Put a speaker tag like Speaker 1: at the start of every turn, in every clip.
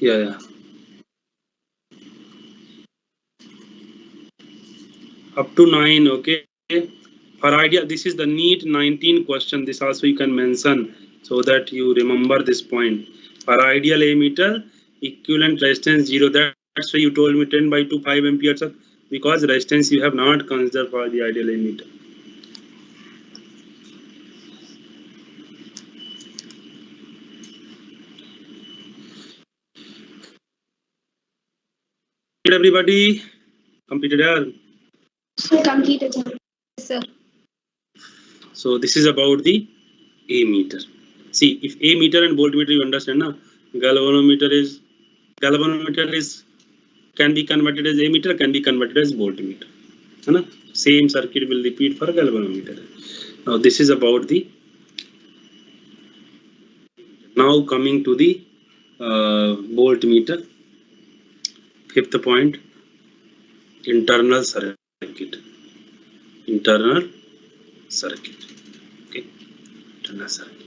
Speaker 1: Yeah. Up to 9, okay. For idea, this is the NEET 19 question. This also you can mention so that you remember this point. For ideal ammeter, equivalent resistance 0. That's why you told me 10 by 2 5 amperes, because resistance you have not considered for the ideal ammeter. Everybody completed here?
Speaker 2: Completed, sir.
Speaker 1: So this is about the ammeter. See, if ammeter and voltmeter you understand, na? Galvanometer is can be converted as ammeter, can be converted as voltmeter. Right? Same circuit will repeat for galvanometer. Now this is about the. Now coming to the voltmeter. Fifth point, internal circuit. Internal circuit. Okay, internal circuit.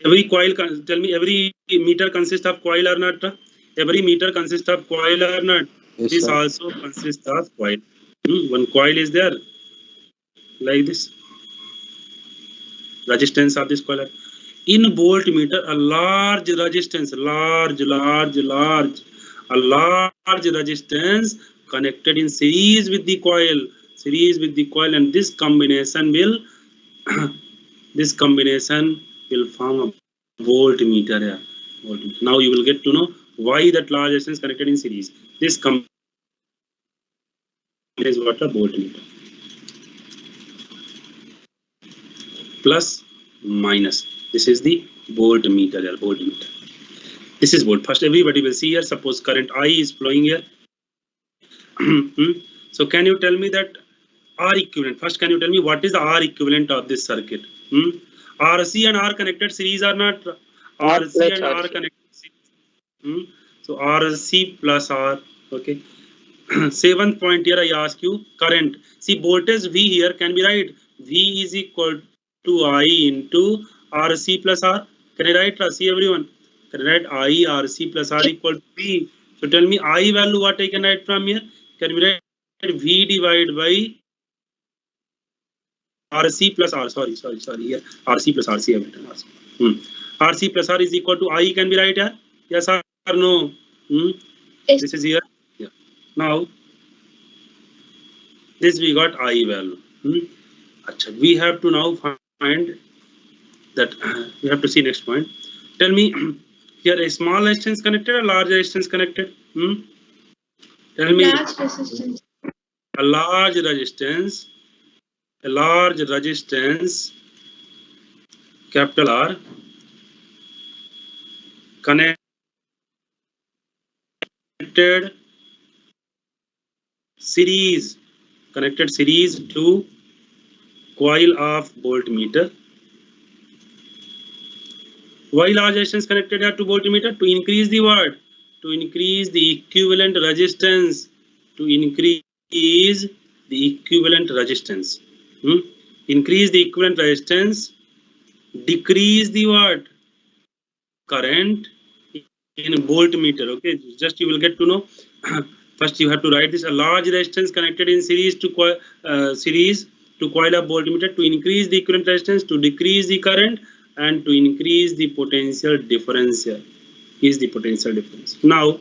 Speaker 1: Every coil, tell me, every meter consists of coil or not? Every meter consists of coil or not?
Speaker 3: Yes,
Speaker 1: this
Speaker 3: sir.
Speaker 1: also consists of coil. One coil is there, like this. Resistance of this coil. In voltmeter, a large resistance, a large resistance connected in series with the coil, and this combination will form a voltmeter here. Now you will get to know why that large resistance connected in series. This is what a voltmeter. Plus, minus. This is the voltmeter here. Voltmeter. This is volt. First, everybody will see here. Suppose current I is flowing here. So, can you tell me that R equivalent? First, can you tell me what is the R equivalent of this circuit? RC and R connected series are not. RC and R connected series. So, RC plus R. Okay. 7th point here I ask you, current. See, voltage V here can be right. V is equal to I into RC plus R. Can I write? See everyone. Can I write I RC plus R equal to V? So tell me I value what I can write from here. Can we write V divided by RC plus R? Sorry. Here RC plus RC have written RC. RC plus R is equal to I. Can be right here? Yes or no?
Speaker 2: Yes.
Speaker 1: This is here. Yeah. Now this we got I value. We have to now find that. We have to see next point. Tell me here a small resistance connected or large resistance connected? Tell me.
Speaker 2: Large resistance.
Speaker 1: A large resistance, capital R, connected series to coil of voltmeter. Why large resistance connected here to voltmeter? To increase the what? To increase the equivalent resistance. Increase the equivalent resistance. Decrease the what? Current in voltmeter. Okay, just you will get to know. First you have to write this: a large resistance connected in series to coil of voltmeter to increase the equivalent resistance, to decrease the current, and to increase the potential difference here. Is the potential difference. Now,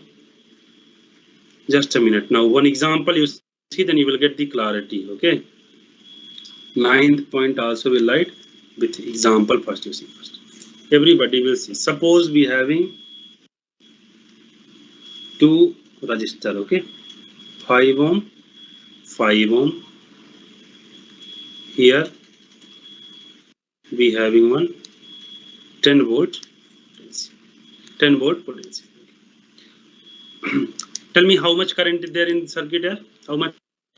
Speaker 1: just a minute. Now, one example you see, then you will get the clarity. Okay. 9th point also will write with example first. You see first. Everybody will see. Suppose we having two resistor. Okay. 5 ohm. Here we having one 10 volt potential. Tell me how much current is there in the circuit here? How much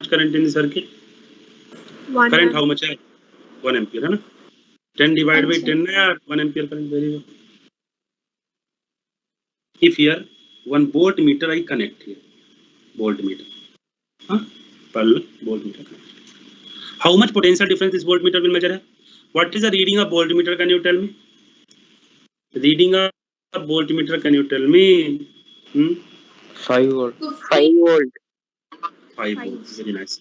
Speaker 1: current in the circuit? Current how much? 1 ampere, है ना? 10 divided by 10 है 1 ampere current. Very good. If here one voltmeter I connect here, voltmeter, voltmeter. How much potential difference this voltmeter will measure? What is the reading of voltmeter? Can you tell me? Reading of voltmeter, can you tell me?
Speaker 3: 5 volt.
Speaker 2: 5 volt.
Speaker 1: 5 volts. Very nice.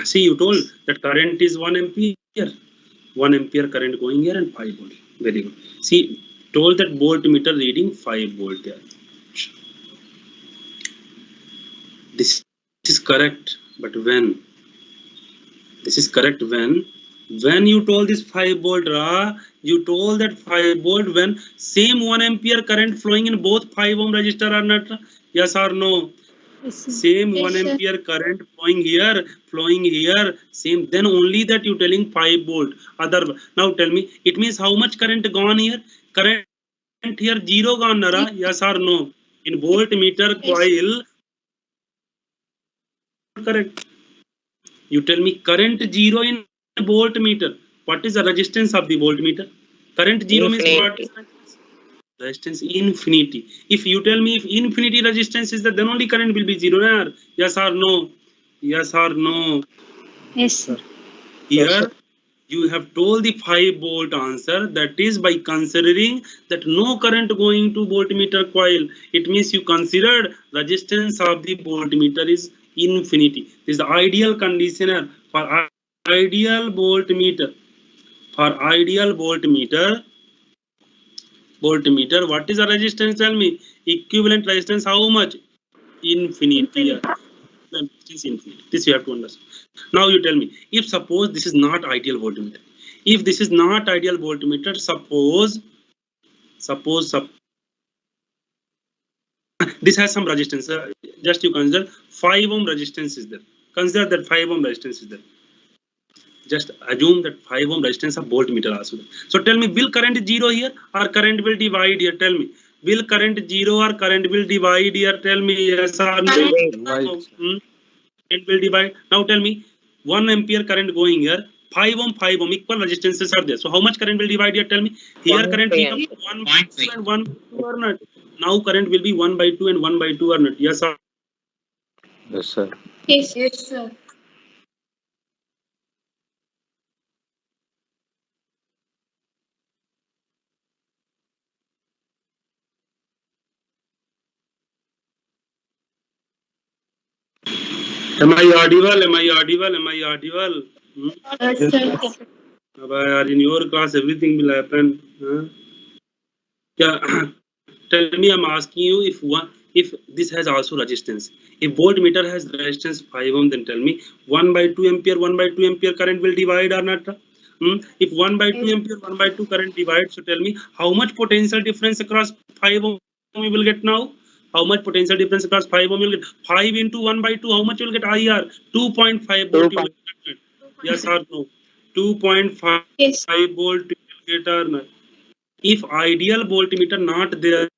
Speaker 1: See, you told that current is 1 ampere. 1 ampere current going here and 5 volt. Very good. See, told that voltmeter reading 5 volt there. This is correct, but when? This is correct when you told this 5 volt, you told that 5 volt when same 1 ampere current flowing in both 5 ohm resistor or not? Yes or no? Same
Speaker 2: Yes,
Speaker 1: 1
Speaker 2: sir.
Speaker 1: ampere current flowing here, same. Then only that you telling 5 volt. Other now tell me, it means how much current gone here? Current here 0 gone, Nara? Yes or no? In voltmeter
Speaker 2: Yes.
Speaker 1: coil, correct. You tell me current 0 in voltmeter. What is the resistance of the voltmeter? Current 0 means what? Resistance infinity. If you tell me if infinity resistance is that, then only current will be 0. Yes or no? Yes or no?
Speaker 2: Yes, sir.
Speaker 1: Here you have told the 5 volt answer, that is by considering that no current going to voltmeter coil. It means you considered resistance of the voltmeter is infinity. This is the ideal conditioner for ideal voltmeter. For ideal voltmeter, what is the resistance? Tell me. Equivalent resistance how much? Infinity. Resistance infinity. This you have to understand. Now you tell me, if suppose this is not ideal voltmeter. If this is not ideal voltmeter, suppose this has some resistance. Just you consider 5 ohm resistance is there. Consider that 5 ohm resistance is there. Just assume that 5 ohm resistance of voltmeter also there. So tell me, will current 0 here or current will divide here? Tell me, will current 0 or current will divide here? Tell me, yes or no? Current will divide. Now tell me, 1 ampere current going here, 5 ohm equal resistances are there. So how much current will divide here? Tell me. Here current becomes 1 by 2 and 1 by 2 or not? Now current will be 1 by 2 and 1 by 2 or not? Yes or
Speaker 3: Yes, sir.
Speaker 2: Yes, yes, sir.
Speaker 1: am I audible? Am I audible? Am I audible?
Speaker 2: Yes, sir.
Speaker 1: In your class everything will happen. Yeah. Tell me, I'm asking you, if this has also resistance. If voltmeter has resistance 5 ohm, then tell me 1 by 2 ampere, 1 by 2 ampere current will divide or not? If 1 by 2 ampere, 1 by 2 current divides, so tell me how much potential difference across 5 ohm we will get now? How much potential difference across 5 ohm you will get? 5 into 1 by 2, how much you will get IR? 2.5 volt you will get. Yes or no? 2.5
Speaker 2: Yes.
Speaker 1: volt you will get or not? If ideal voltmeter not there,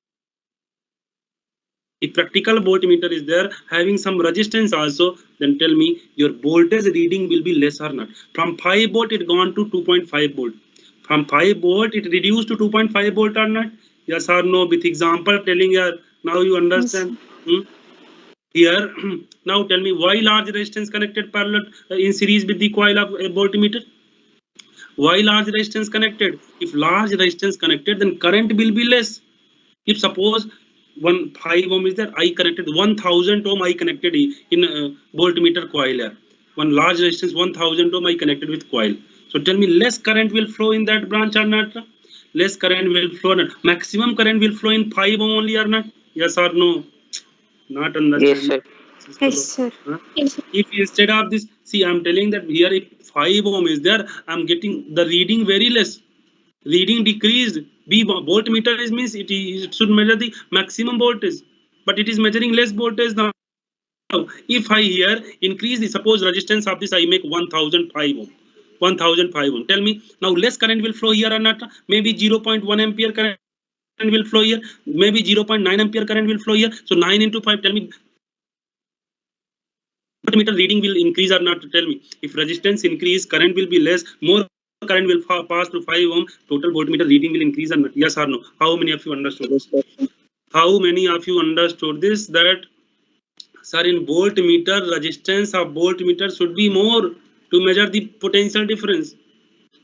Speaker 1: if practical voltmeter is there having some resistance also, then tell me your voltage reading will be less or not. From 5 volt it gone to 2.5 volt. From 5 volt it reduced to 2.5 volt or not? Yes or no? With example telling you, now you understand. Here now tell me, why large resistance connected parallel in series with the coil of a voltmeter? Why large resistance connected? If large resistance connected, then current will be less. If suppose 5 ohm is there, I connected 1000 ohm, I connected in voltmeter coil here. One large resistance 1000 ohm I connected with coil. So tell me, less current will flow in that branch or not? Less current will flow. Maximum current will flow in 5 ohm only or not? Yes or no? Not understand.
Speaker 2: Yes, sir. Yes, sir.
Speaker 1: If instead of this, see, I'm telling that here if 5 ohm is there, I'm getting the reading very less. Reading decreased. B voltmeter is means it should measure the maximum voltage, but it is measuring less voltage now. If I here increase the suppose resistance of this, I make 1005 ohm. 1005 ohm. Tell me now, less current will flow here or not? Maybe 0.1 ampere current will flow here. Maybe 0.9 ampere current will flow here. So 9 into 5. Tell me, voltmeter reading will increase or not? Tell me. If resistance increase, current will be less. More current will pass through 5 ohm. Total voltmeter reading will increase or not? Yes or no? How many of you understood this? How many of you understood this? That sir, in voltmeter, resistance of voltmeter should be more to measure the potential difference.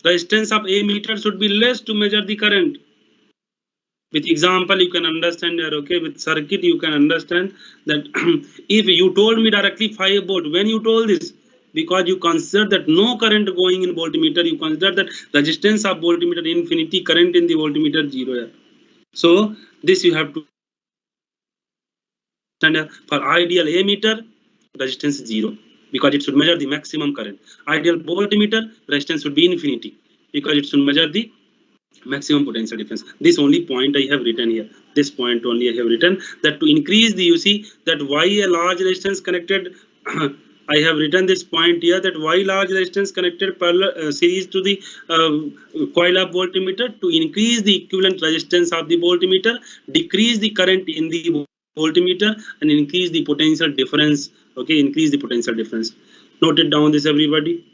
Speaker 1: Resistance of a meter should be less to measure the current. With example you can understand here, okay? With circuit you can understand that if you told me directly 5 volt, when you told this, because you consider that no current going in voltmeter, you consider that resistance of voltmeter infinity, current in the voltmeter 0 here. So this you have to understand. For ideal ammeter, resistance is 0 because it should measure the maximum current. Ideal voltmeter, resistance should be infinity because it should measure the maximum potential difference. This only point I have written here. This point only I have written, that to increase the, you see that why a large resistance connected I have written this point here, that why large resistance connected parallel series to the coil of voltmeter, to increase the equivalent resistance of the voltmeter, decrease the current in the voltmeter, and increase the potential difference. Okay, increase the potential difference. Note it down, this everybody.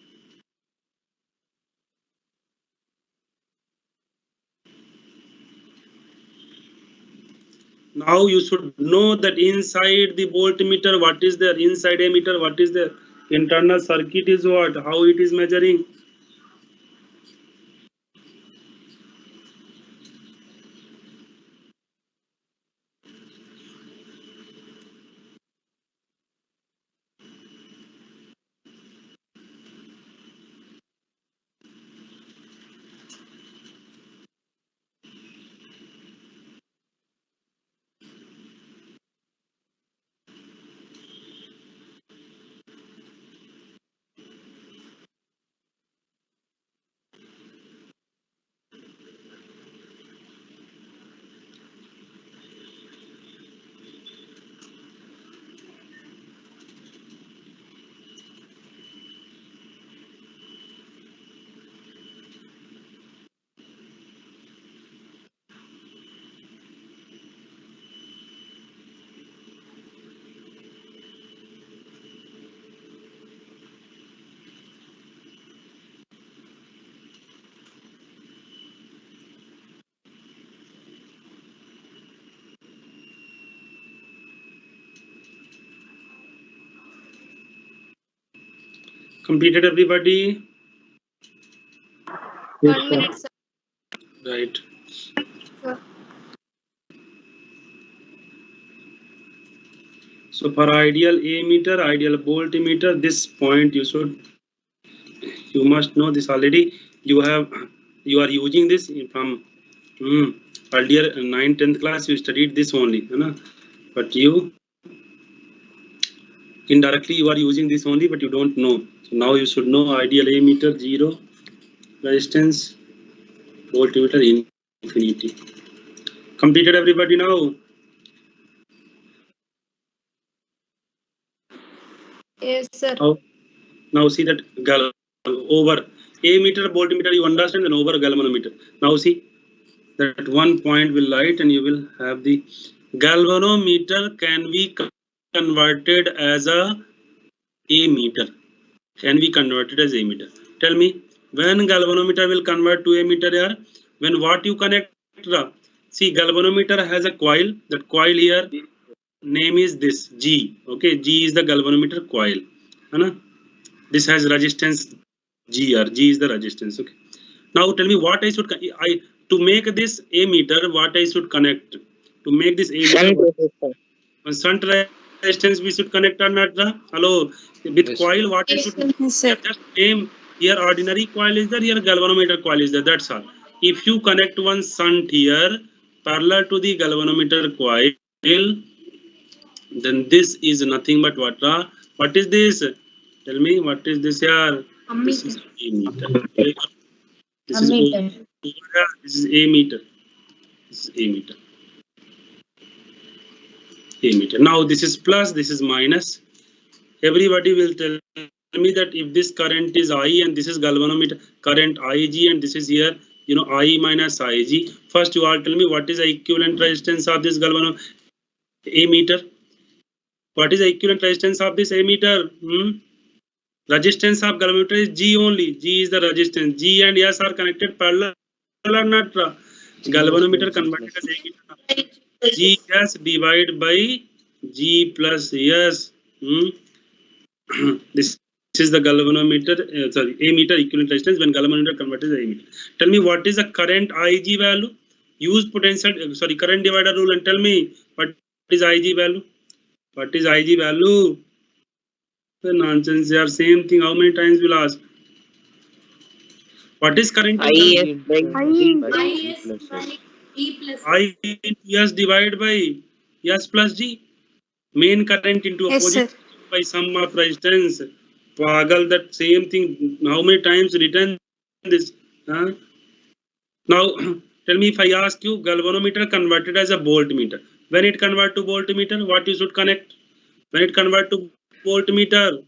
Speaker 1: Now you should know that inside the voltmeter what is there, inside ammeter what is there, internal circuit is what, how it is measuring. Completed everybody?
Speaker 3: Yes,
Speaker 2: 1 minute, sir.
Speaker 1: Right.
Speaker 2: Sir.
Speaker 1: So for ideal ammeter, ideal voltmeter, this point you should, you must know this already. You have, you are using this from earlier 9th 10th class, you studied this only, you know? But you indirectly you are using this only, but you don't know. So now you should know ideal ammeter 0 resistance, voltmeter infinity. Completed everybody now?
Speaker 2: Yes, sir.
Speaker 1: Now see that over ammeter voltmeter you understand, and over galvanometer. Now see that one point will light and you will have the galvanometer can be converted as a ammeter. Can be converted as ammeter. Tell me, when galvanometer will convert to ammeter here? When what you connect? See, galvanometer has a coil. That coil here name is this G. Okay, G is the galvanometer coil. This has resistance GR. G is the resistance. Okay. Now tell me what I should to make this ammeter, what I should connect to make this ammeter. Shunt resistance we should connect or not? Hello, with
Speaker 3: Yes.
Speaker 1: coil what I
Speaker 2: Yes,
Speaker 1: should
Speaker 2: sir. Yes, sir.
Speaker 1: just name here, ordinary coil is there, here galvanometer coil is there, that's all. If you connect one shunt here parallel to the galvanometer coil, then this is nothing but what is this? Tell me, what is this here? This is ammeter. Okay. This is
Speaker 2: Ammeter.
Speaker 1: this is ammeter. This is ammeter. Ammeter. Now this is plus, this is minus. Everybody will tell me that if this current is I and this is galvanometer current Ig and this is here, you know, I minus Ig. First you all tell me what is the equivalent resistance of this galvanometer ammeter? What is the equivalent resistance of this ammeter? Resistance of galvanometer is G only. G is the resistance. G and S are connected parallel or not? Galvanometer converted as ammeter. Gs divided by G plus S. This is the galvanometer, sorry, ammeter equivalent resistance when galvanometer converted as ammeter. Tell me what is the current Ig value? use potential, sorry, current divider rule and tell me what is Ig value. What is Ig value? The nonsense. They are same thing. How many times we'll ask? What is current?
Speaker 3: I
Speaker 2: I
Speaker 3: by G
Speaker 2: is
Speaker 3: plus
Speaker 2: by
Speaker 3: S.
Speaker 2: E plus
Speaker 1: I into S divided by S plus G. Main current into
Speaker 2: yes,
Speaker 1: opposite
Speaker 2: sir.
Speaker 1: by sum of resistance. Pagal, that same thing. How many times written this? Huh? Now, tell me if I ask you galvanometer converted as a voltmeter. When it convert to voltmeter, what you should connect? When it convert to voltmeter,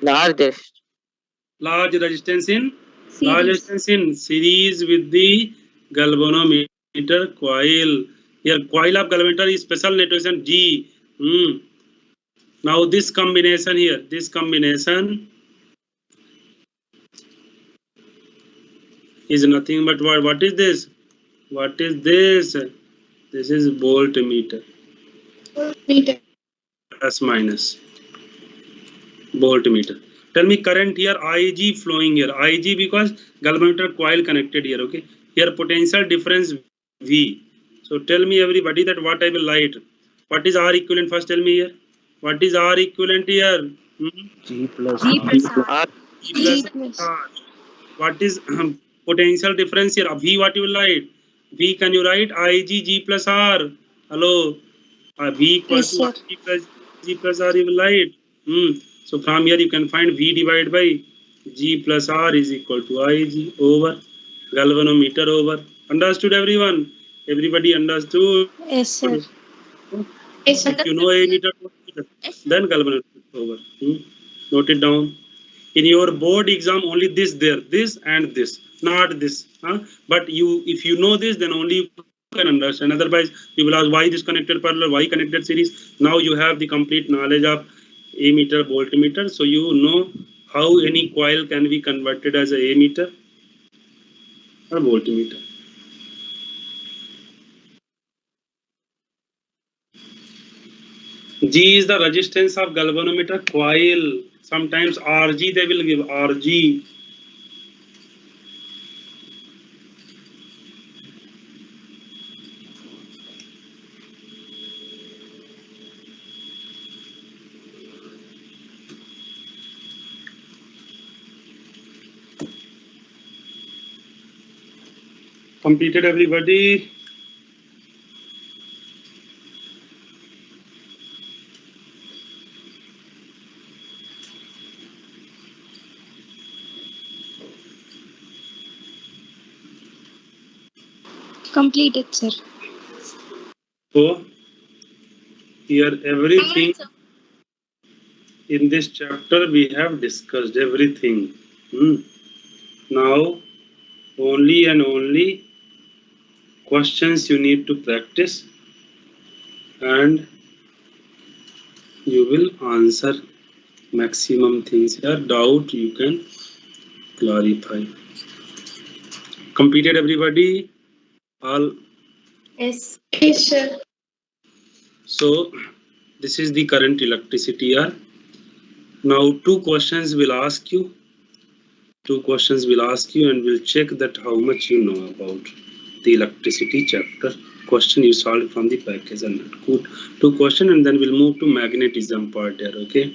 Speaker 3: Largest.
Speaker 1: large resistance in
Speaker 2: Series.
Speaker 1: series with the galvanometer coil. Here, coil of galvanometer is special notation G. Now this combination here, this combination is nothing but what? What is this? What is this? This is voltmeter.
Speaker 2: Meter.
Speaker 1: Plus minus voltmeter. Tell me current here, Ig flowing here. Ig because galvanometer coil connected here. Okay. Here potential difference V. So tell me everybody that what I will write. What is R equivalent? First tell me here. What is R equivalent here?
Speaker 3: G plus
Speaker 2: G
Speaker 3: R.
Speaker 2: plus R.
Speaker 1: G
Speaker 2: G
Speaker 1: plus
Speaker 2: plus.
Speaker 1: R. What is potential difference here? V what you will write? V can you write? Ig G plus R. Hello. V equal
Speaker 2: Yes,
Speaker 1: to
Speaker 2: sir.
Speaker 1: Ig plus G plus R you will write. So from here you can find V divided by G plus R is equal to Ig over galvanometer over. Understood everyone? Everybody understood?
Speaker 2: Yes, sir.
Speaker 1: Yes, if you know a meter, then galvanometer over. Note it down. In your board exam, only this and this, not this. But you, if you know this, then only you can understand. Otherwise, you will ask why this connected parallel, why connected series. Now you have the complete knowledge of ammeter, voltmeter, so you know how any coil can be converted as a ammeter or voltmeter. G is the resistance of galvanometer coil. Sometimes Rg they will give Rg. Completed everybody?
Speaker 2: Completed, sir.
Speaker 1: So here everything in this chapter we have discussed everything. Now only and only questions you need to practice and you will answer maximum things here. Doubt you can clarify. Completed everybody? All.
Speaker 2: Yes. Yes, sir.
Speaker 1: So this is the current electricity here. Now two questions will ask you. Two questions will ask you and we'll check that how much you know about the electricity chapter. Question you solved from the package and good. Two question and then we'll move to magnetism part there. Okay.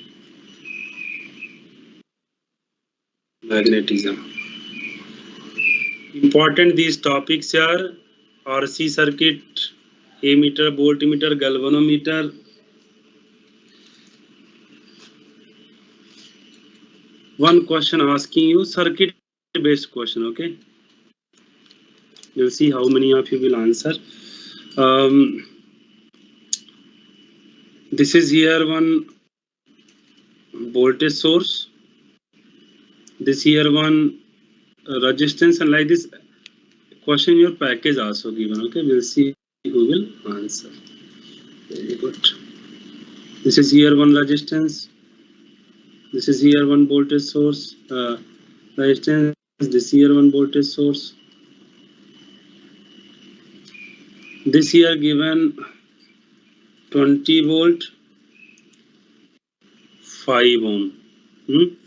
Speaker 1: Magnetism. Important these topics are RC circuit, ammeter, voltmeter, galvanometer. One question asking you circuit based question. Okay. You'll see how many of you will answer. This is here one voltage source. This here one resistance, and like this question your package also given. Okay, we'll see who will answer. Very good. This is here one resistance. This is here one voltage source. Resistance. This here one voltage source. This here given 20 volt, 5 ohm.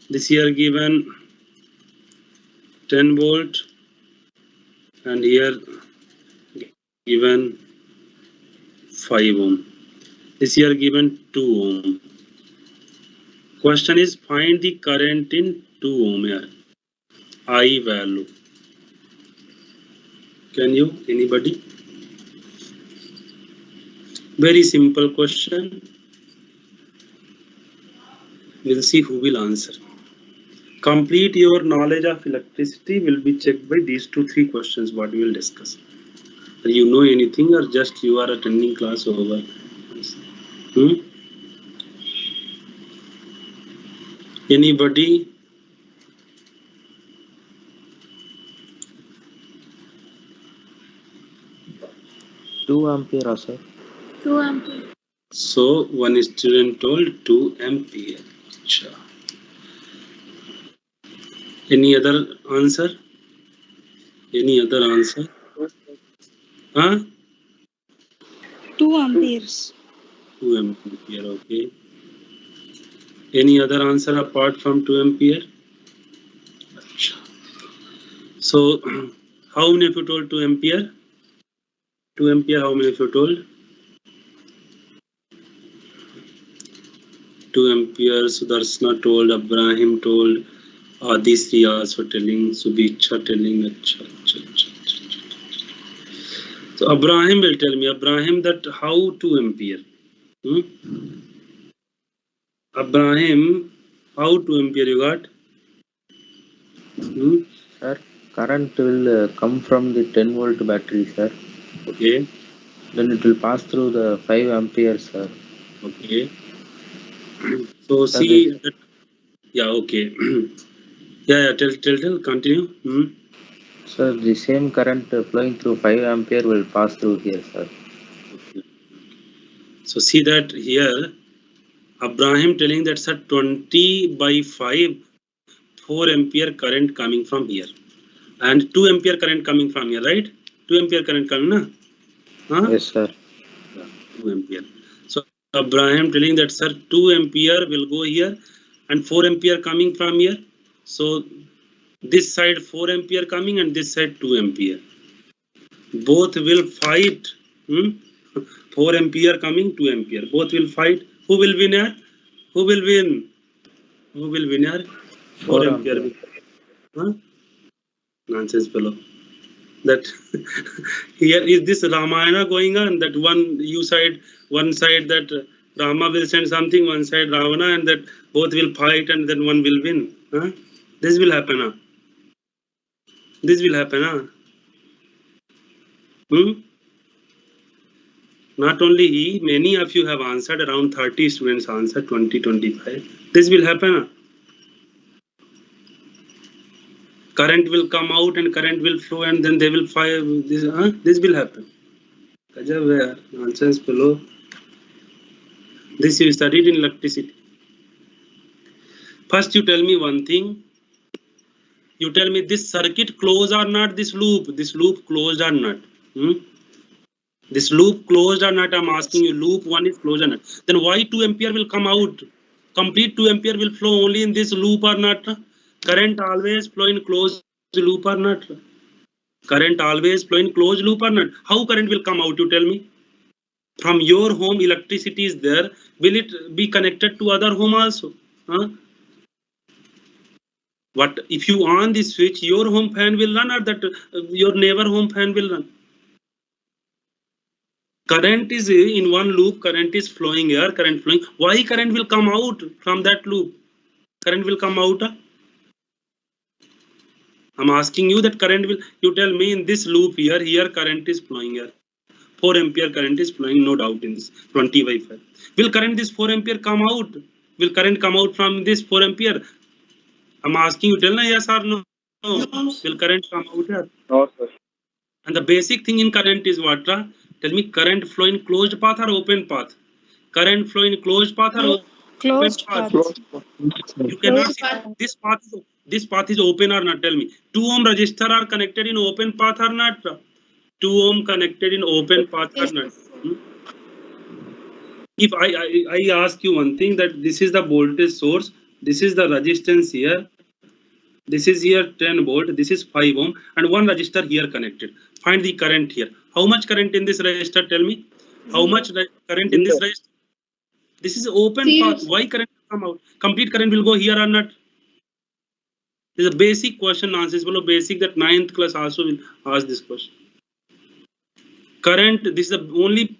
Speaker 1: This here given 10 volt, and here given 5 ohm. This here given 2 ohm. Question is find the current in 2 ohm here. I value. Can you? Anybody? Very simple question. We'll see who will answer. Complete your knowledge of electricity will be checked by these 2-3 questions what we will discuss. You know anything or just you are attending class over? Anybody?
Speaker 3: 2 ampere, sir.
Speaker 2: 2 ampere.
Speaker 1: So one student told 2 ampere. Achha. Any other answer? Any other answer? Huh?
Speaker 2: 2 amperes.
Speaker 1: 2 ampere, okay. Any other answer apart from 2 ampere? Achha. So how many of you told 2 ampere? 2 ampere, how many of you told? 2 ampere, Sudarsana told, Abraham told, Adisri also telling, Subiksha telling. Achha. So Abraham will tell me, Abraham, that how 2 ampere? Abraham, how 2 ampere you got?
Speaker 3: Sir, current will come from the 10 volt battery, sir.
Speaker 1: Okay.
Speaker 3: Then it will pass through the 5 amperes, sir.
Speaker 1: Okay. So
Speaker 3: Sir,
Speaker 1: see that, yeah, okay. yeah, tell, continue.
Speaker 3: Sir, the same current flowing through 5 ampere will pass through here, sir.
Speaker 1: Okay. So see that here, Abraham telling that sir 20 by 5, 4 ampere current coming from here, and 2 ampere current coming from here, right? 2 ampere current coming, na? Huh?
Speaker 3: Yes, sir.
Speaker 1: Yeah, 2 ampere. So Abraham telling that sir 2 ampere will go here and 4 ampere coming from here. So this side 4 ampere coming and this side 2 ampere. Both will fight. 4 ampere coming, 2 ampere. Both will fight. Who will win here? Who will win? Who will win here? 4 ampere. Huh? Nonsense fellow. That here is this Ramayana going on, that one side that Rama will send something, one side Ravana, and that both will fight and then one will win. Huh? This will happen. Huh? This will happen. Huh? Not only he, many of you have answered, around 30 students answered, 20, 25. This will happen. Huh? Current will come out and current will flow and then they will fire. This will happen. Nonsense fellow. This you studied in electricity. First you tell me one thing. You tell me this circuit closed or not, this loop closed or not. This loop closed or not, I'm asking you, loop 1 is closed or not. Then why 2 ampere will come out? Complete 2 ampere will flow only in this loop or not? Current always flow in closed loop or not? Current always flow in closed loop or not? How current will come out, you tell me? From your home electricity is there, will it be connected to other home also? What if you on this switch, your home fan will run or that your neighbor home fan will run? Current is in one loop, current is flowing here, current flowing. Why current will come out from that loop? Current will come out. I'm asking you that current will, you tell me in this loop here current is flowing here. 4 ampere current is flowing, no doubt in this 20 by 5. Will current this 4 ampere come out? Will current come out from this 4 ampere? I'm asking you, tell me yes or no. Will current come out here?
Speaker 4: No, sir.
Speaker 1: And the basic thing in current is what? Tell me, current flow in closed path or open path? Current flow in closed path or open
Speaker 2: Closed
Speaker 1: path?
Speaker 2: path.
Speaker 1: You cannot see this path is open or not. Tell me, 2 ohm resistor are connected in open path or not? 2 ohm connected in open path or not? If I ask you one thing, that this is the voltage source, this is the resistance here, This is here 10 volt, this is 5 ohm, and one resistor here connected. Find the current here. How much current in this resistor? Tell me. How much current in this resistor? This is open path. Why current will come out? Complete current will go here or not? This is a basic question. Answers below basic that 9th class also will ask this question. Current. This is the only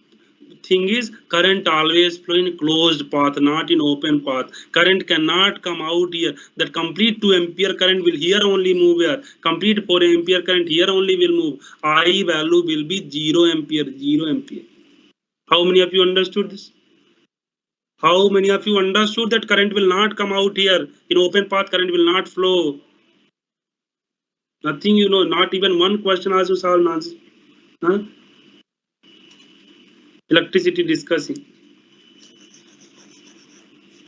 Speaker 1: thing is current always flow in closed path, not in open path. Current cannot come out here. That complete 2 ampere current will here only move here. Complete 4 ampere current here only will move. I value will be 0 ampere. 0 ampere. How many of you understood this? How many of you understood that current will not come out here? In open path, current will not flow. Nothing, you know, not even one question also solved answer. Huh? Electricity discussing.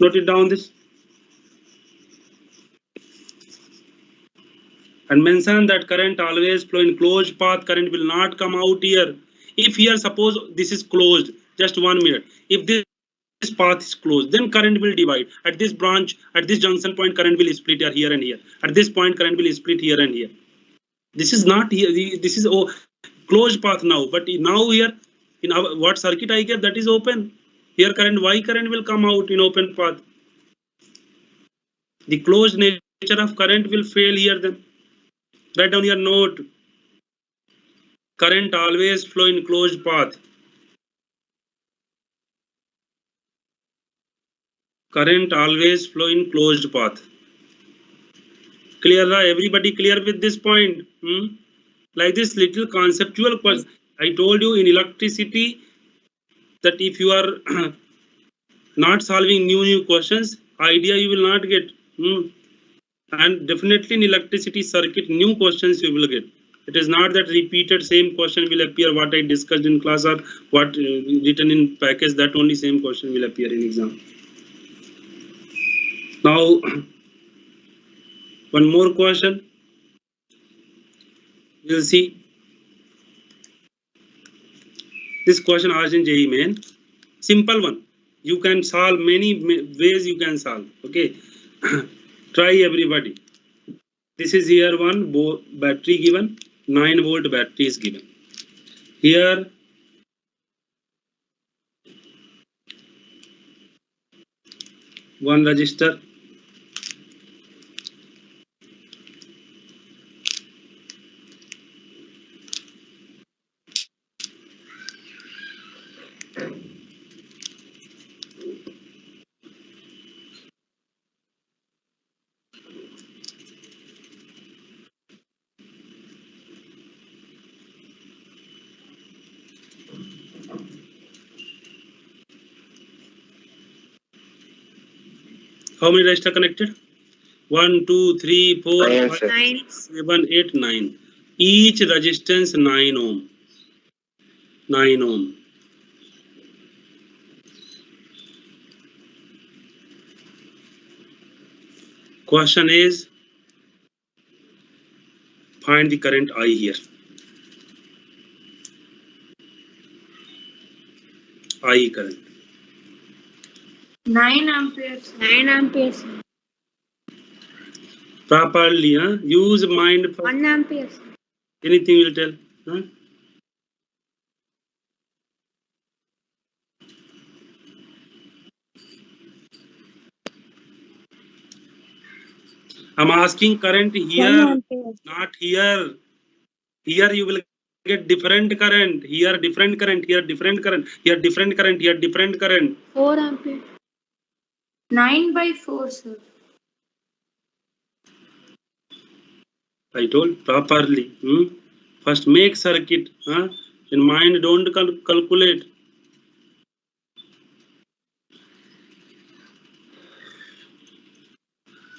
Speaker 1: Note it down this. And mention that current always flow in closed path. Current will not come out here. If here suppose this is closed, just 1 minute. If this path is closed, then current will divide. At this branch, at this junction point, current will split here and here. At this point, current will split here and here. This is not here. This is closed path now. But now here, in our, what circuit I get, that is open. Here current, why current will come out in open path? The closed nature of current will fail here then. Write down your note. Current always flow in closed path. Current always flow in closed path. Clear? Everybody clear with this point? Like this little conceptual question. I told you in electricity that if you are not solving new questions, idea you will not get. And definitely in electricity circuit, new questions you will get. It is not that repeated same question will appear what I discussed in class or what written in package, that only same question will appear in exam. Now, one more question. We'll see. This question asked in JEE Main. Simple one. You can solve many ways you can solve. Okay. Try everybody. This is here one battery given. 9 volt battery is given. Here one resistor. How many resistors connected? 1, 2, 3, 4, 5, 6, 7, 8, 9. Each resistance 9 ohm. 9 ohm. Question is, find the current I here. I current.
Speaker 2: 9 amperes. 9 amperes.
Speaker 1: Properly, use mind.
Speaker 2: 1 ampere.
Speaker 1: Anything will tell. I'm asking current here, not here. Here you will get different current. Here different current. Here different current. Here different current. Here different current.
Speaker 2: 4 ampere. 9 by 4, sir.
Speaker 1: I told properly. First make circuit. In mind don't calculate.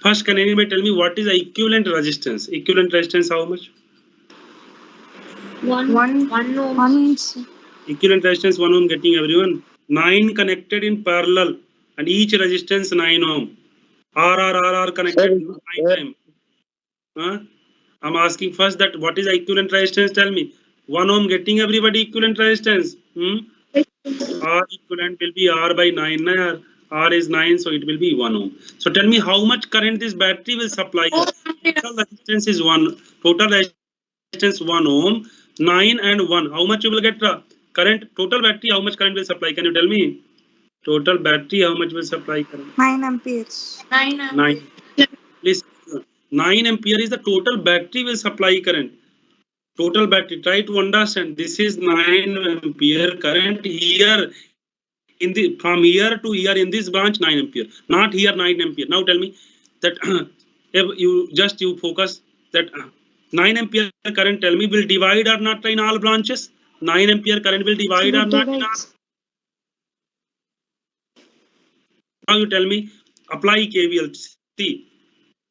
Speaker 1: First, can anybody tell me what is the equivalent resistance? Equivalent resistance how much?
Speaker 2: 1 ohm.
Speaker 1: Equivalent resistance 1 ohm getting everyone. 9 connected in parallel and each resistance 9 ohm. R connected 9 time. I'm asking first that what is the equivalent resistance? Tell me. 1 ohm getting everybody equivalent resistance. R equivalent will be R by 9. R is 9, so it will be 1 ohm. So tell me how much current this battery will supply. Total resistance is 1. Total resistance 1 ohm. 9 and 1. How much you will get current? Total battery, how much current will supply? Can you tell me? Total battery, how much will supply current?
Speaker 2: 9 amperes.
Speaker 1: 9. Please, 9 ampere is the total battery will supply current. Total battery. Try to understand. This is 9 ampere current here. In the from here to here in this branch 9 ampere, not here 9 ampere. Now tell me that if you focus that 9 ampere current, tell me, will divide or not in all branches? 9 ampere current will divide or not in all? Now you tell me, apply KVL. See,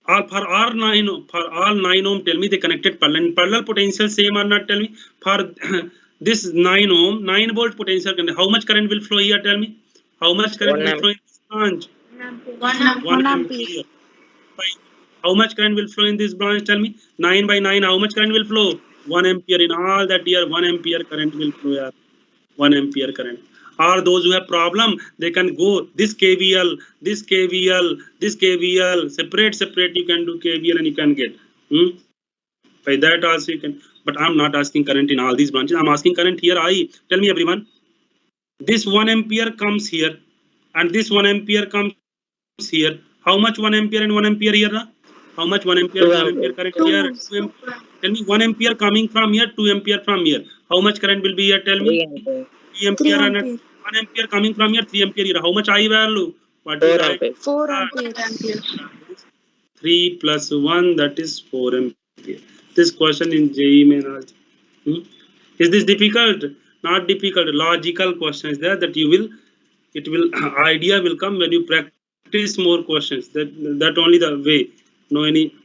Speaker 1: for all 9 ohm, tell me they connected parallel potential same or not? Tell me for this 9 ohm 9 volt potential, how much current will flow here? Tell me how much current will flow in this branch? 1 ampere. How much current will flow in this branch? Tell me 9 by 9 how much current will flow? 1 ampere. In all that year 1 ampere current will flow here. 1 ampere current. Or those who have problem, they can go this KVL, this KVL, this KVL, separate you can do KVL and you can get. By that also you can, but I'm not asking current in all these branches. I'm asking current here. Tell me everyone, this 1 ampere comes here and this 1 ampere comes here. How much 1 ampere and 1 ampere here? How much 1 ampere and 1 ampere current here? 2 ampere. Tell me 1 ampere coming from here, 2 ampere from here. How much current will be here? Tell me. 3 ampere and 1 ampere coming from here, 3 ampere here. How much I value? What is I?
Speaker 2: 4 amperes.
Speaker 1: 3 plus 1, that is 4 ampere. This question in JEE may not. Is this difficult? Not difficult. Logical question is there that you will, it will idea will come when you practice more questions. That only the way. No any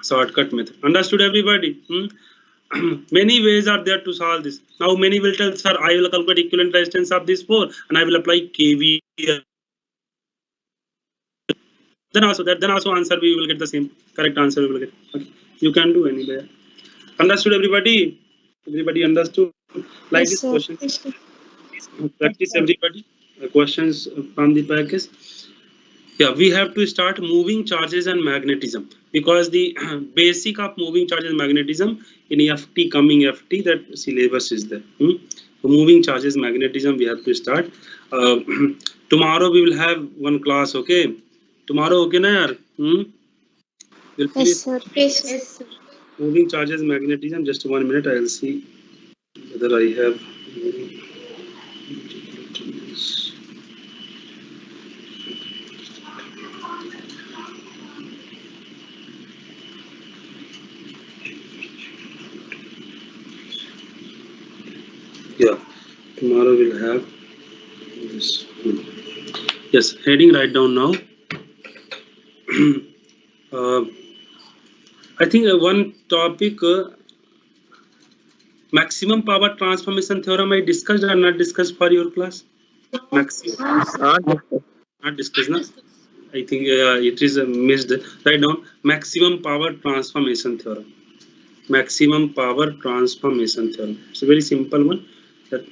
Speaker 1: shortcut method. Understood everybody? Many ways are there to solve this. Now many will tell, sir, I will calculate equivalent resistance of this 4 and I will apply KVL. Then also answer we will get the same correct answer we will get. Okay. You can do anywhere. Understood everybody? Everybody understood? Like
Speaker 2: Yes,
Speaker 1: this question. Practice everybody. Questions from the package. Yeah, we have to start moving charges and magnetism, because the basic of moving charges and magnetism in FT, coming FT, that syllabus is there. So moving charges, magnetism, we have to start. Tomorrow we will have one class, okay? Tomorrow, okay na yaar? We'll finish.
Speaker 2: Yes, sir. Yes, sir.
Speaker 1: Moving charges, magnetism. Just 1 minute, I will see whether I have. Yeah, tomorrow we'll have this. Yes, heading right down now. I think one topic, maximum power transformation theorem, I discussed or not discussed for your class? Maximum. Not discussed, no? I think it is missed. Write down maximum power transformation theorem. Maximum power transformation theorem. It's a very simple one. That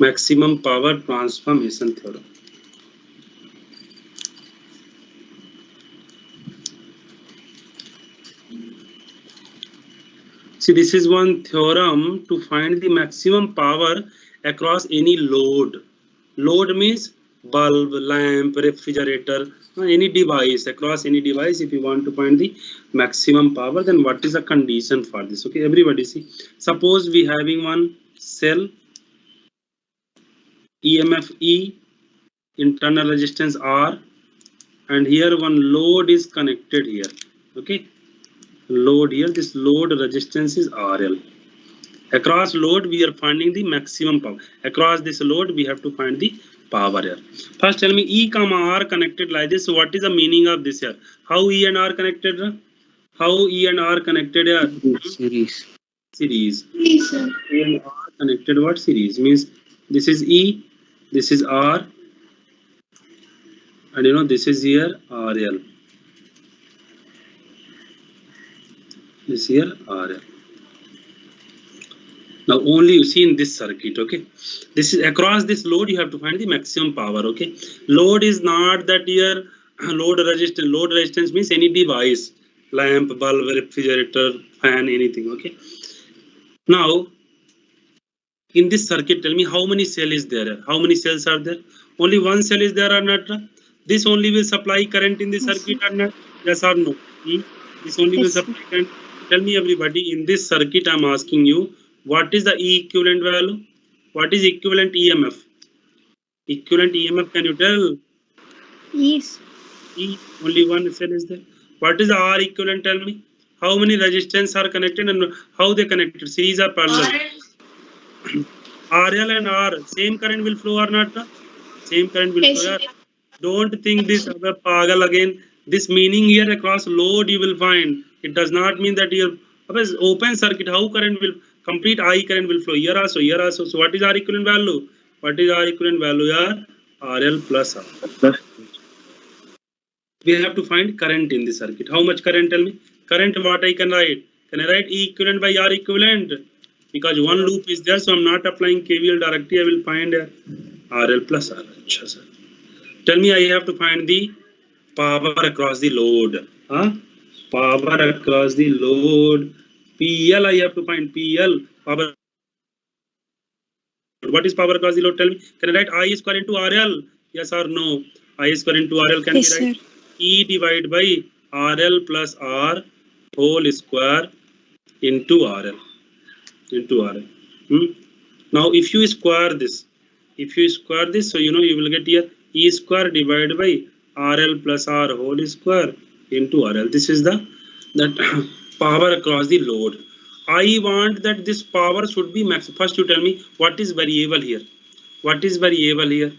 Speaker 1: maximum power transformation theorem. See, this is one theorem to find the maximum power across any load. Load means bulb, lamp, refrigerator, any device. Across any device, if you want to find the maximum power, then what is the condition for this? Okay, everybody see. Suppose we having one cell, EMF E, internal resistance R, and here one load is connected here. Okay, load here, this load resistance is RL. Across load we are finding the maximum power. Across this load we have to find the power here. First tell me E comma R connected like this. So what is the meaning of this here? How E and R connected? How E and R connected here?
Speaker 3: Series.
Speaker 1: Series. E and R connected what? Series. Means this is E, this is R, and you know this is here RL. This here RL. Now only you see in this circuit, okay, this is across this load you have to find the maximum power. Okay, load is not that here load resistance. Load resistance means any device, lamp, bulb, refrigerator, fan, anything. Okay, now in this circuit tell me how many cell is there, how many cells are there? Only one cell is there or not? This only will supply current in the circuit or not? Yes or no? This only will
Speaker 2: Yes, sir.
Speaker 1: supply current. Tell me everybody, in this circuit I'm asking you, what is the E equivalent value? What is equivalent EMF? Equivalent EMF, can you tell?
Speaker 2: Yes.
Speaker 1: E, only one cell is there. What is the R equivalent, tell me? How many resistance are connected and how they connected, series or parallel? RL and R, same current will flow or not? Same current will
Speaker 2: Yes,
Speaker 1: flow.
Speaker 2: sir.
Speaker 1: Don't think this other pagal again. This meaning here across load you will find. It does not mean that your open circuit, how current will complete I current will flow here also, here also. So what is our equivalent value? What is our equivalent value here? RL plus R. We have to find current in the circuit. How much current, tell me? Current, what I can write? Can I write E equivalent by R equivalent? Because one loop is there, so I'm not applying KVL directly. I will find RL plus R. Achha, sir. Tell me, I have to find the power across the load. Huh? Power across the load. PL, I have to find PL. Power. What is power across the load? Tell me. Can I write I square into RL? Yes or no? I square into RL can
Speaker 2: Yes,
Speaker 1: be write
Speaker 2: sir.
Speaker 1: E divided by RL plus R whole square into RL. Into RL. Now, if you square this, so you know you will get here E square divided by RL plus R whole square into RL. This is the that power across the load. I want that this power should be max. First, you tell me what is variable here. What is variable here?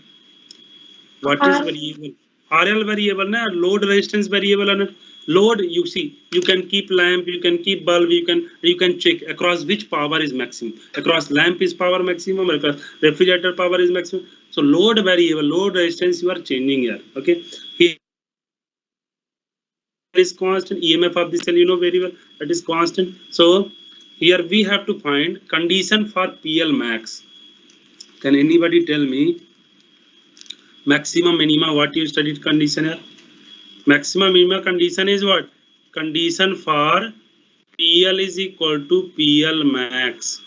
Speaker 1: What is variable? RL variable, na? Load resistance variable or not? Load, you see, you can keep lamp, you can keep bulb, you can check across which power is maximum. Across lamp is power maximum, across refrigerator power is maximum. So load variable, load resistance you are changing here. Okay. Here is constant, EMF of the cell you know very well, that is constant. So here we have to find condition for PL max. Can anybody tell me maximum minima, what you studied condition here? Maximum minimum condition is what? Condition for PL is equal to PL max.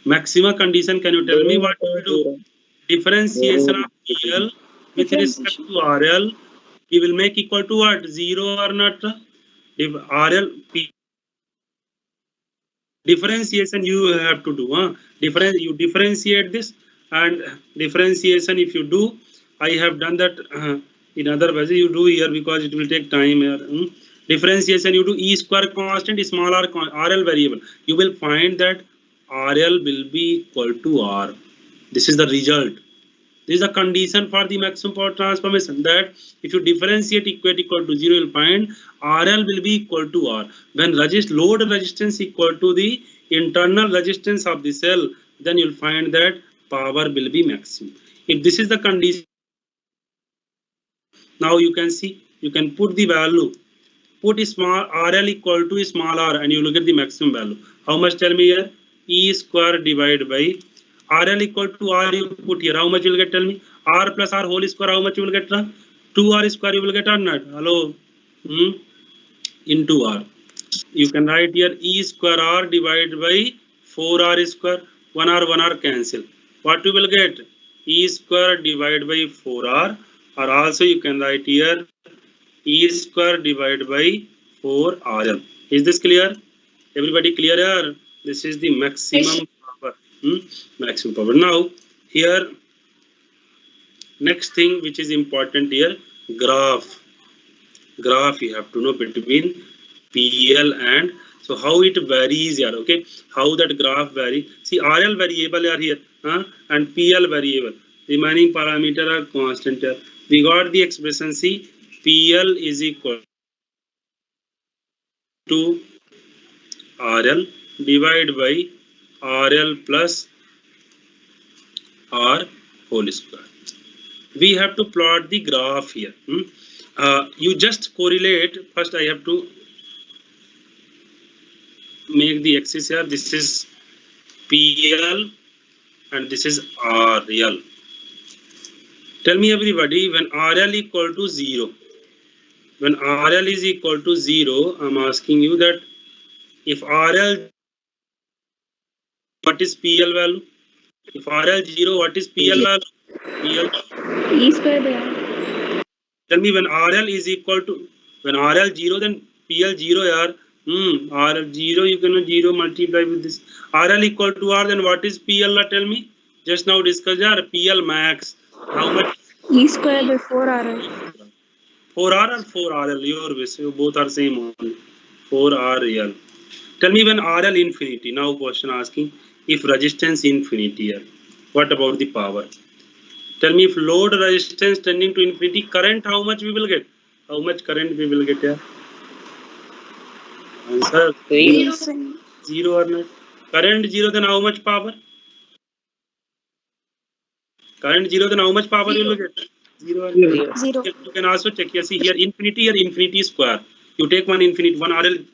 Speaker 1: Maximum condition, can you tell me what you will do? Differentiation of PL with respect
Speaker 2: Differentiation.
Speaker 1: to RL, we will make equal to what? 0 or not? If RL, differentiation you have to do. You differentiate this, and differentiation if you do, I have done that in other ways. You do here because it will take time here. Differentiation you do E square constant small r RL variable. You will find that RL will be equal to R. This is the result. This is a condition for the maximum power transformation, that if you differentiate equate equal to 0, you will find RL will be equal to R. When load resistance equal to the internal resistance of the cell, then you will find that power will be maximum. If this is the condition, now you can see, you can put the value, put small RL equal to small r, and you will get the maximum value. How much, tell me here? E square divided by RL equal to R, you put here. How much you will get, tell me? R plus R whole square, how much you will get? 2R square you will get or not? Hello? Into R. You can write here E square R divided by 4R square. 1R cancel. What you will get? E square divided by 4R, or also you can write here E square divided by 4RL. Is this clear? Everybody clear here? This is the maximum power. Maximum power. Now, here, next thing which is important here, graph. Graph you have to know between PL and, so how it varies here, okay? How that graph vary. See, RL variable are here, and PL variable. Remaining parameter are constant here. We got the expression, see, PL is equal to RL divided by RL plus R whole square. We have to plot the graph here. You just correlate. First, I have to make the axis here. This is PL and this is RL. Tell me everybody, when RL equal to 0, when RL is equal to 0, I'm asking you that if RL, what is PL value? If RL 0, what is PL value? PL.
Speaker 2: E square by R.
Speaker 1: Tell me when RL is equal to, when RL 0, then PL 0 yaar. RL 0, you cannot 0 multiply with this. RL equal to R, then what is PL? Tell me. Just now discuss yaar, PL max. How much?
Speaker 2: E square by 4RL.
Speaker 1: 4R or 4RL? Your wish. You both are same only. 4RL. Tell me when RL infinity. Now question asking if resistance infinity here. What about the power? Tell me if load resistance tending to infinity, current how much we will get? How much current we will get here? Answer 0 or not? Current 0, then how much power? Current 0, then how much power you will get? 0 or not?
Speaker 2: 0.
Speaker 1: You can also check here. See here infinity square. You take one infinity, one RL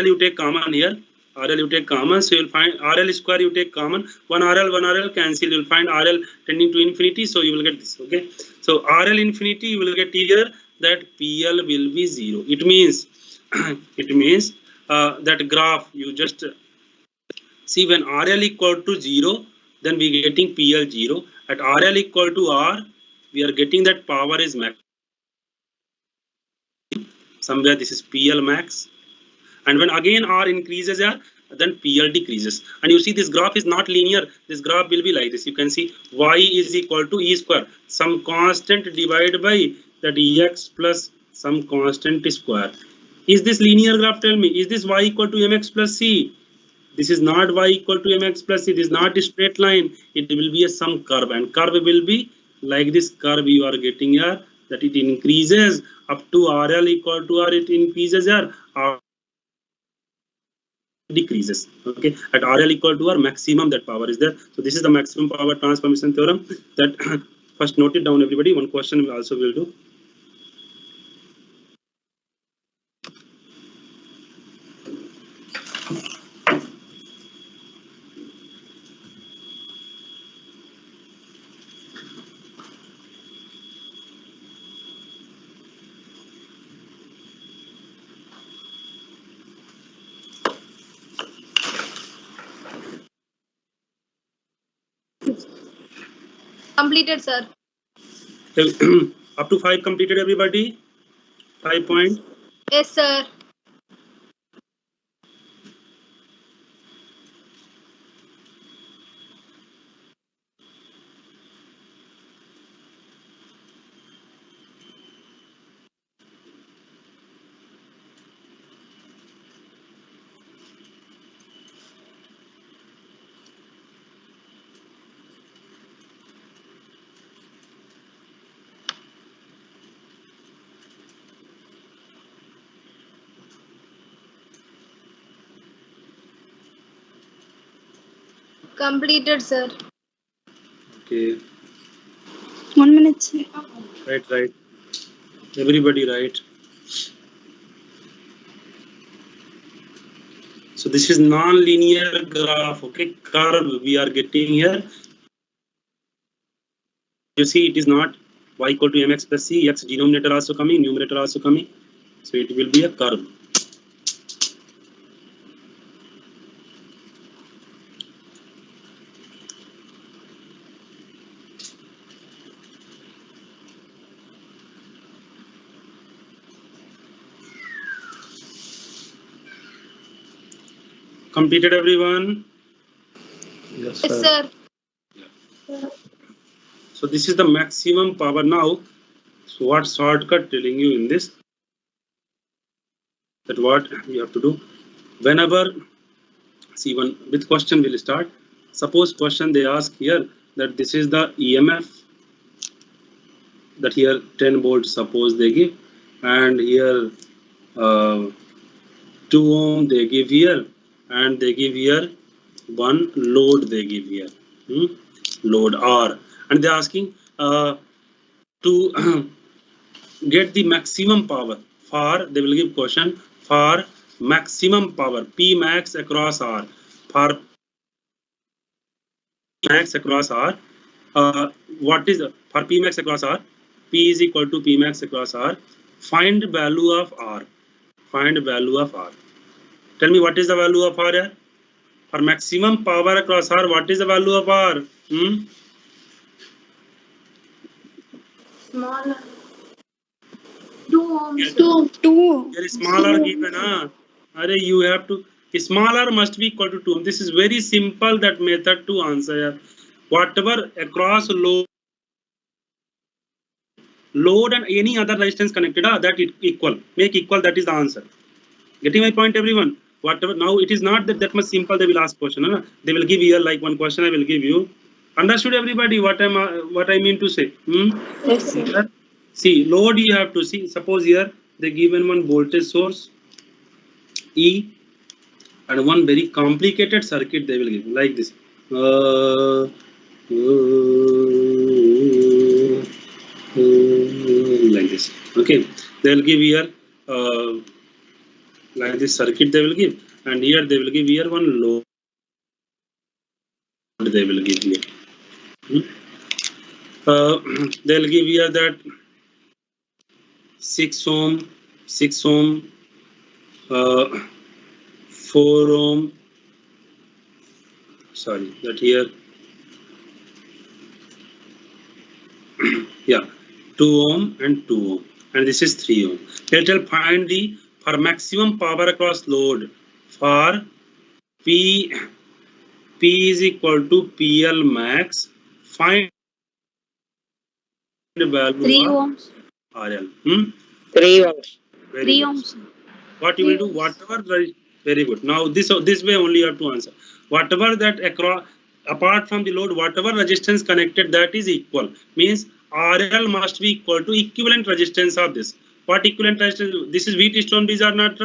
Speaker 1: you take common here. RL you take common, so you'll find RL square you take common. One RL cancel. You'll find RL tending to infinity, so you will get this. Okay. So RL infinity you will get here that PL will be 0. It means that graph you just see when RL equal to 0, then we getting PL 0. At RL equal to R, we are getting that power is max. Somewhere this is PL max. And when again R increases here, then PL decreases. And you see this graph is not linear. This graph will be like this. You can see Y is equal to E square. Some constant divided by that EX plus some constant square. Is this linear graph? Tell me. Is this Y equal to MX plus C? This is not Y equal to MX plus C. This is not a straight line. It will be a some curve. And curve will be like this curve you are getting here. That it increases up to RL equal to R. It increases here. Decreases. Okay, at RL equal to R, maximum that power is there. So this is the maximum power transformation theorem. That first note it down, everybody. One question we also will do.
Speaker 4: Completed, sir.
Speaker 1: Up to 5 completed, everybody. 5 point.
Speaker 4: Yes, sir. Completed, sir.
Speaker 1: Okay.
Speaker 2: 1 minute, sir.
Speaker 1: Right. Everybody right. So this is non-linear graph. Okay, curve we are getting here. You see, it is not Y equal to MX plus C. X denominator also coming, numerator also coming. So it will be a curve. Completed, everyone?
Speaker 3: Yes,
Speaker 4: Yes,
Speaker 3: sir.
Speaker 4: sir.
Speaker 1: So this is the maximum power now. So what shortcut telling you in this? That what you have to do? Whenever, see, one with question will start. Suppose question they ask here that this is the EMF, that here 10 volts suppose they give, and here 2 ohm they give here, and they give here one load they give here, load R, and they're asking to get the maximum power for, they will give question for maximum power P max across R, for max across R. What is for P max across R? P is equal to P max across R. Find value of R. Find value of R. Tell me what is the value of R here? For maximum power across R, what is the value of R?
Speaker 2: Smaller. 2 ohms.
Speaker 1: Here is smaller given. You have to smaller must be equal to 2. This is very simple that method to answer here. Whatever across load and any other resistance connected, that equal. Make equal, that is the answer. Getting my point, everyone? Whatever, now it is not that much simple. They will ask question. They will give here like one question I will give you. Understood everybody what I mean to say?
Speaker 2: Yes, sir.
Speaker 1: See, load you have to see. Suppose here they given one voltage source E and one very complicated circuit they will give like this. Like this. Okay, they will give here like this circuit they will give, and here they will give here one load they will give here. They will give here that 6 ohm, 6 ohm, 4 ohm. Sorry, that here. Yeah, 2 ohm and 2 ohm, and this is 3 ohm. Let us find the for maximum power across load for P is equal to PL max. Find the value
Speaker 4: 3
Speaker 1: of
Speaker 4: ohms.
Speaker 1: RL.
Speaker 5: 3 ohms.
Speaker 1: Very
Speaker 4: 3
Speaker 1: good.
Speaker 4: ohms.
Speaker 1: What you will do, whatever, very good. Now this way only you have to answer. Whatever that across, apart from the load, whatever resistance connected, that is equal. Means RL must be equal to equivalent resistance of this. What equivalent resistance? This is VT stone bridge or not?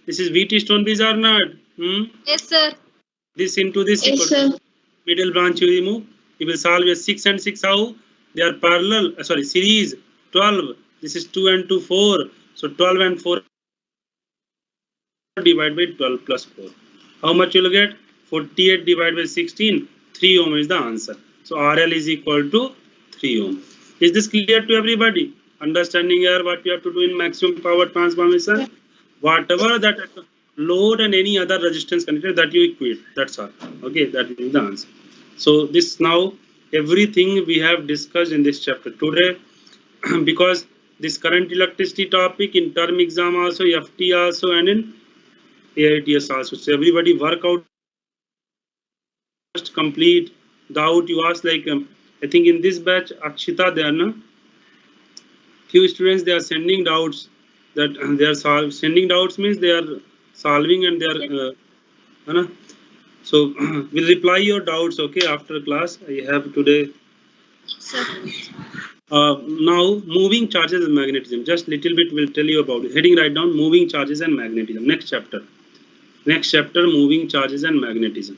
Speaker 1: This is VT stone bridge or not?
Speaker 4: Yes, sir.
Speaker 1: This into this equal to middle branch you remove. You will solve a 6 and 6 how? They are parallel, sorry, series 12. This is 2 and 2, 4. So 12 and 4 divided by 12 plus 4. How much you will get? 48 divided by 16. 3 ohm is the answer. So RL is equal to 3 ohm. Is this clear to everybody? Understanding here what you have to do in maximum power transformation? Whatever that load and any other resistance connected, that you equate. That's all. Okay, that is the answer. So this now everything we have discussed in this chapter today, because this current electricity topic in term exam also, FT also, and in AITS also. So everybody work out, just complete. Doubt you ask, like I think in this batch Akshita there, no? Few students they are sending doubts, that they are sending doubts means they are solving and they are so we'll reply your doubts, okay, after class. I have today.
Speaker 4: Sir.
Speaker 1: Now moving charges and magnetism, just little bit will tell you about it. Heading right down, moving charges and magnetism. Next chapter, moving charges and magnetism.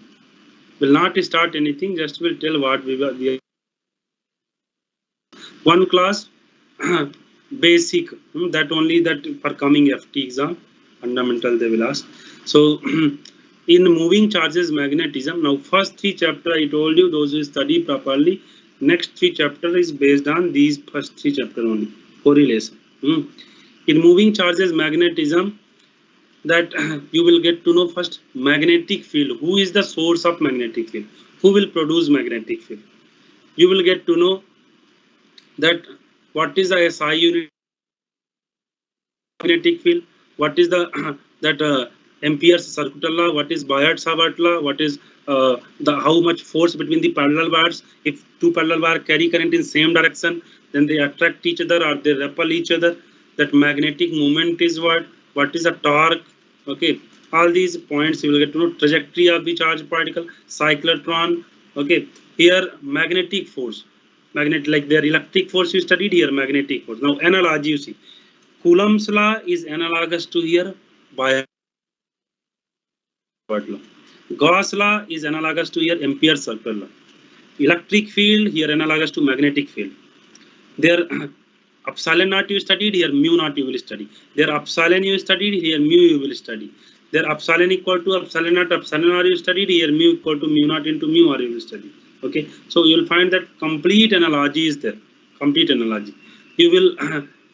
Speaker 1: Will not start anything, just will tell what we are. One class basic, that only, that for coming FT exam fundamental they will ask. So in moving charges magnetism, now first 3 chapter I told you, those who study properly, next 3 chapter is based on these first 3 chapter only, correlation. In moving charges magnetism, that you will get to know first magnetic field. Who is the source of magnetic field? Who will produce magnetic field? You will get to know that what is the SI unit magnetic field, what is the that Ampere's circuital law, what is Biot-Savart law, what is the how much force between the parallel wires. If 2 parallel wires carry current in same direction, then they attract each other or they repel each other. That magnetic moment is what is the torque. Okay, all these points you will get to know. Trajectory of the charge particle, cyclotron. Okay, here magnetic force, like their electric force you studied, here magnetic force. Now analogy you see, Coulomb's law is analogous to here Biot law. Gauss law is analogous to here Ampere's circular law. Electric field here analogous to magnetic field. There epsilon naught you studied, here mu naught you will study. There epsilon you studied, here mu you will study. There epsilon equal to epsilon naught you studied, here mu equal to mu naught into mu r you will study. Okay, so you'll find that complete analogy is there. Complete analogy. You will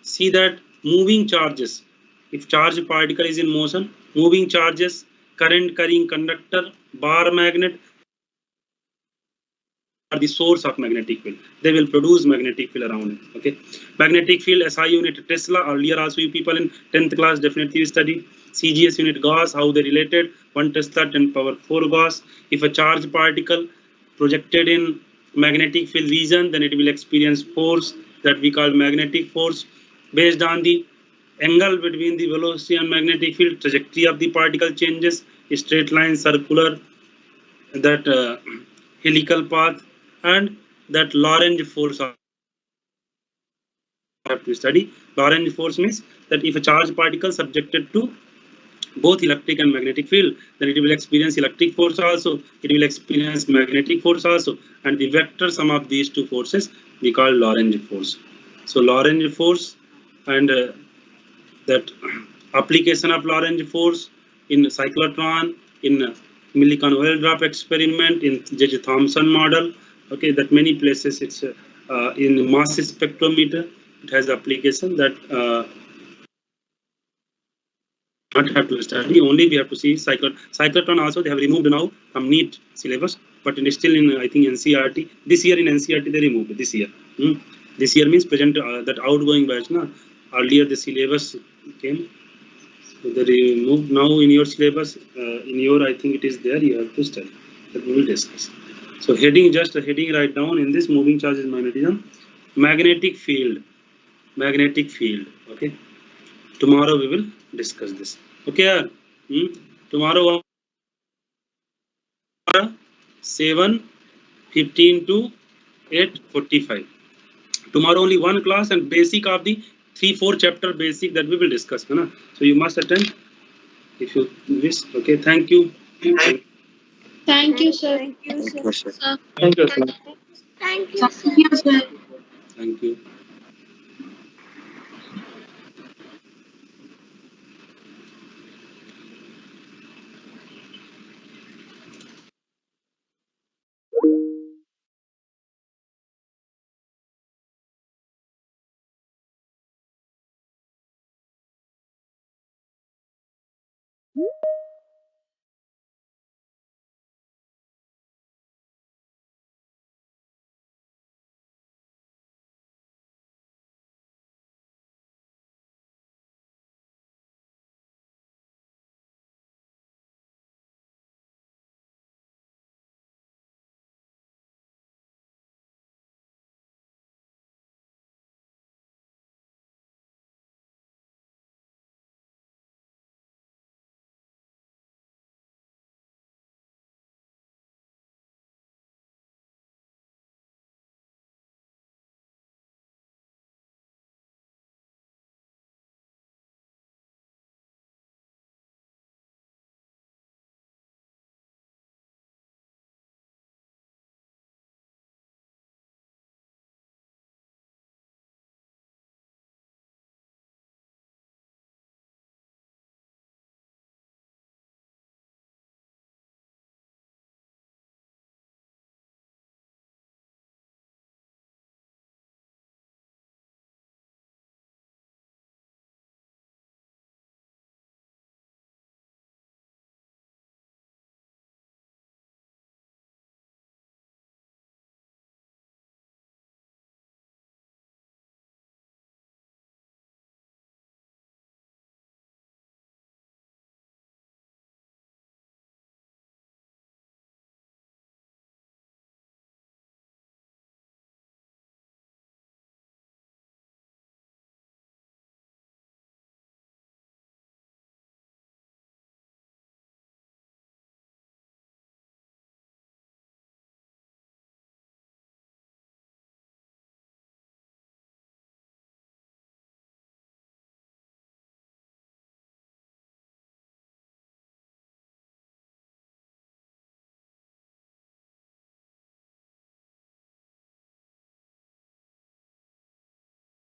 Speaker 1: see that moving charges. If charge particle is in motion, moving charges, current carrying conductor, bar magnet are the source of magnetic field. They will produce magnetic field around it. Okay, magnetic field SI unit Tesla. Earlier also you people in 10th class definitely studied. CGS unit Gauss, how they related. 1 Tesla 10 power 4 Gauss. If a charge particle projected in magnetic field region, then it will experience force that we call magnetic force based on the angle between the velocity and magnetic field. Trajectory of the particle changes, straight line, circular, that helical path, and that Lorentz force have to study. Lorentz force means that if a charged particle subjected to both electric and magnetic field, then it will experience electric force also, it will experience magnetic force also, and the vector sum of these two forces we call Lorentz force. So Lorentz force and that application of Lorentz force in cyclotron, in Millikan oil drop experiment, in J.J. Thomson model. Okay, that many places it's in mass spectrometer. It has application that not have to study. Only we have to see cyclotron. Also, they have removed now from NEET syllabus, but it is still in I think NCERT. This year in NCERT they removed this year. This year means present that outgoing batch. Na earlier the syllabus came. So they removed now in your syllabus. In your I think it is there. You have to study. That we will discuss. So heading, just a heading right down in this moving charges magnetism, magnetic field, magnetic field. Okay. Tomorrow we will discuss this. Okay. Tomorrow 7:15 to 8:45. Tomorrow only one class and basic of the 3-4 chapter basic that we will discuss. So you must attend if you wish. Okay. Thank you.
Speaker 4: Thank you, sir.
Speaker 5: Thank you, sir.
Speaker 4: Sir.
Speaker 3: Thank you, sir.
Speaker 2: Thank you, sir.
Speaker 1: Thank you.